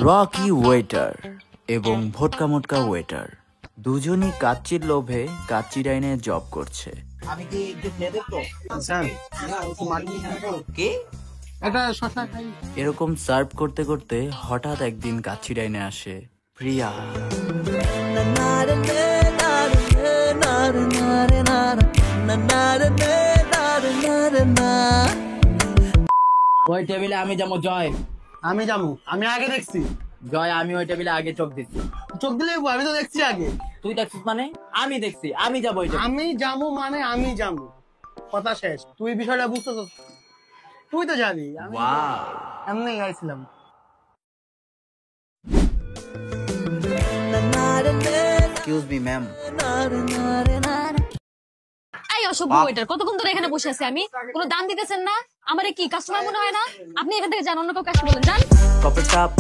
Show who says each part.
Speaker 1: Rocky waiter এবং ভোটকা মোটকা waiter দুজনই কাচ্চির লোভে কাচ্চি ডাইনে জব করছে।
Speaker 2: আমি কি একটু খেয়ে দেখবো? কি?
Speaker 3: এটা শশা খাই।
Speaker 1: এরকম সার্ভ করতে করতে হঠাৎ একদিন কাচ্চি ডাইনে আসে প্রিয়া।
Speaker 2: ওই টেবিলে আমি যাবো জয়।
Speaker 3: আমি যাবো, আমি আগে দেখছি।
Speaker 2: জয় আমি ওই টেবিলে আগে চোখ দিচ্ছি।
Speaker 3: চোখ দিলে আমি তো দেখছি আগে।
Speaker 2: তুই দেখছিস মানে? আমি দেখছি, আমি যাবো ওই টেবিলে।
Speaker 3: আমি যাবো মানে আমি যাবো, কথা শেষ। তুই বিষয়টা বুঝতেছিস, তুই তো জানি আমি এমনি গাইছিলাম।
Speaker 1: Excuse me ma'am.
Speaker 4: এই অসভ্য ওয়েটার, কতক্ষণ ধরে এখানে বসে আছি আমি, কোনো দাম দিতেছেন না? আমারে কি কাস্টমার মনে হয় না? আপনি এখান থেকে যান, অন্য কাউকে আসতে বলেন, যান।
Speaker 1: কপের কাপ